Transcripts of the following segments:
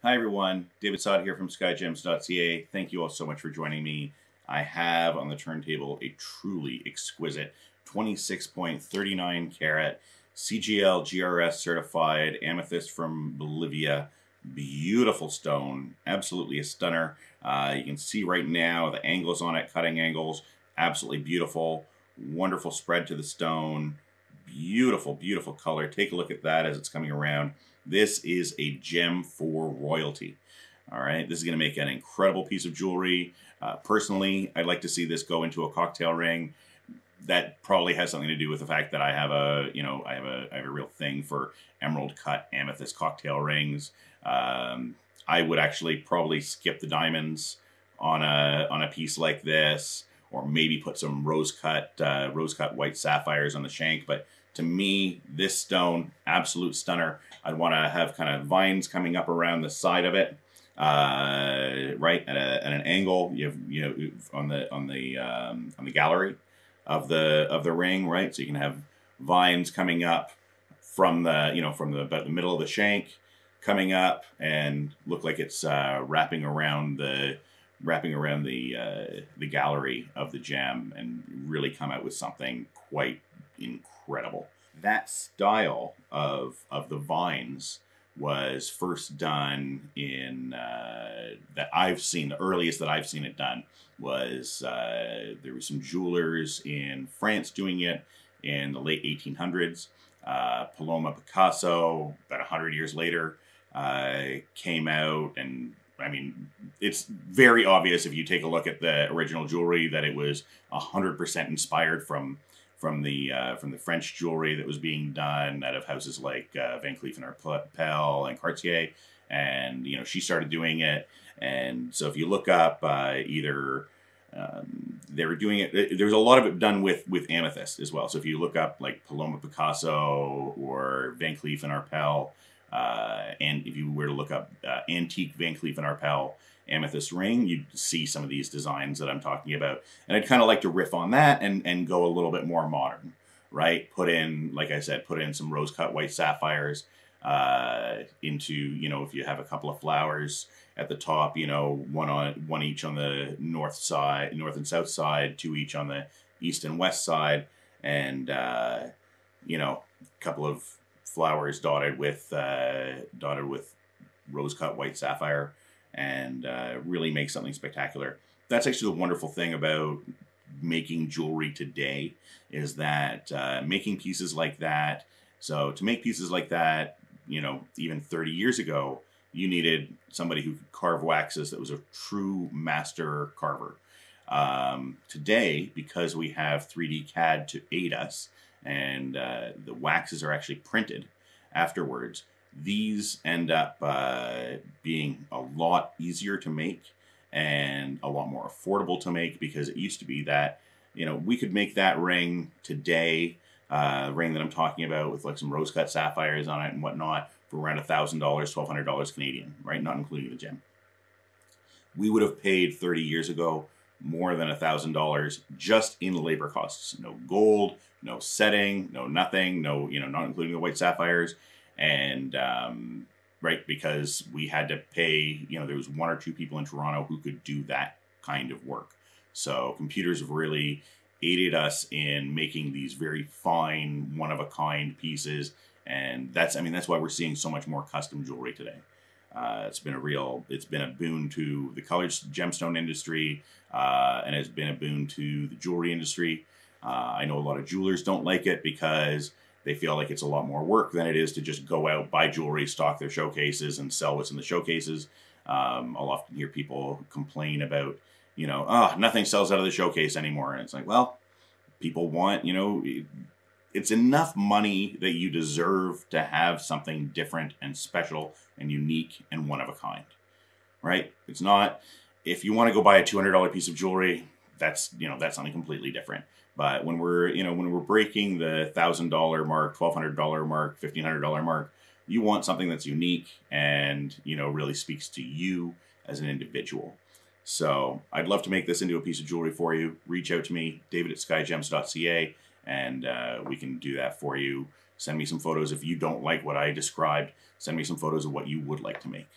Hi everyone, David Sod here from Skyjems.ca. Thank you all so much for joining me. I have on the turntable a truly exquisite 26.39 carat CGL GRS certified amethyst from Bolivia. Beautiful stone, absolutely a stunner. You can see right now the angles on it, cutting angles, absolutely beautiful. Wonderful spread to the stone. Beautiful, beautiful color. Take a look at that as it's coming around. This is a gem for royalty. All right, this is going to make an incredible piece of jewelry. Personally, I'd like to see this go into a cocktail ring. That probably has something to do with the fact that I have a, I have a real thing for emerald cut amethyst cocktail rings. I would actually probably skip the diamonds on a piece like this, or maybe put some rose cut white sapphires on the shank. But to me, this stone, absolute stunner. I'd want to have kind of vines coming up around the side of it, right at an angle. You have on the gallery of the ring, right? So you can have vines coming up from about the middle of the shank, coming up and look like it's wrapping around the gallery of the gem, and really come out with something quite incredible. That style of the vines was first done in that I've seen. The earliest that I've seen it done was there were some jewelers in France doing it in the late 1800s. Paloma Picasso, about 100 years later, came out, and I mean, it's very obvious if you take a look at the original jewelry that it was 100% inspired from the French jewelry that was being done out of houses like Van Cleef and Arpels and Cartier, and she started doing it. And so if you look up they were doing it. There's a lot of it done with amethyst as well. So if you look up like Paloma Picasso or Van Cleef and Arpels, and if you were to look up antique Van Cleef and Arpels amethyst ring, you'd see some of these designs that I'm talking about. And I'd kind of like to riff on that and go a little bit more modern, right? Put in, like I said, put in some rose cut white sapphires into, if you have a couple of flowers at the top, one each on the north and south side, two each on the east and west side, and a couple of flowers dotted with rose cut white sapphire, and really make something spectacular. That's actually the wonderful thing about making jewelry today, is that making pieces like that. So to make pieces like that, even 30 years ago, you needed somebody who could carve waxes that was a true master carver. Today, because we have 3D CAD to aid us, and the waxes are actually printed afterwards, these end up being a lot easier to make and a lot more affordable to make, because it used to be that, we could make that ring today, ring that I'm talking about with like some rose cut sapphires on it and whatnot, for around $1,000, $1,200 Canadian, right? Not including the gem. We would have paid 30 years ago more than $1,000 just in labor costs. No gold, no setting, no nothing, no, not including the white sapphires. And, right, because we had to pay, there was one or two people in Toronto who could do that kind of work. So computers have really aided us in making these very fine, one-of-a-kind pieces. And that's why we're seeing so much more custom jewelry today. It's been a boon to the colored gemstone industry, and it's been a boon to the jewelry industry. I know a lot of jewelers don't like it because they feel like it's a lot more work than it is to just go out, buy jewelry, stock their showcases, and sell what's in the showcases. I'll often hear people complain about, nothing sells out of the showcase anymore. And it's like, well, people want, it's enough money that you deserve to have something different and special and unique and one of a kind, right? It's not, if you want to go buy a $200 piece of jewelry, that's something completely different. But when we're breaking the $1,000 mark, $1,200 mark, $1,500 mark, you want something that's unique and, really speaks to you as an individual. So I'd love to make this into a piece of jewelry for you. Reach out to me, david@skyjems.ca, and we can do that for you. Send me some photos. If you don't like what I described, send me some photos of what you would like to make.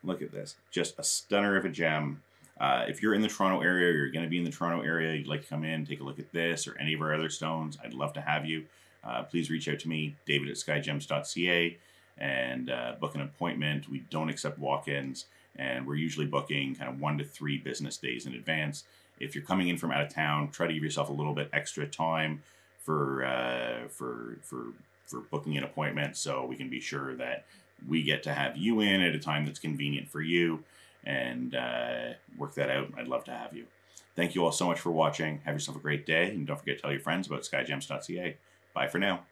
Look at this. Just a stunner of a gem. If you're in the Toronto area, or you're going to be in the Toronto area, you'd like to come in, take a look at this or any of our other stones, I'd love to have you. Please reach out to me, david@skyjems.ca, and book an appointment. We don't accept walk-ins, and we're usually booking kind of 1 to 3 business days in advance. If you're coming in from out of town, try to give yourself a little bit extra time for booking an appointment, so we can be sure that we get to have you in at a time that's convenient for you, and work that out. I'd love to have you. Thank you all so much for watching. Have yourself a great day, and don't forget to tell your friends about skyjems.ca. Bye for now.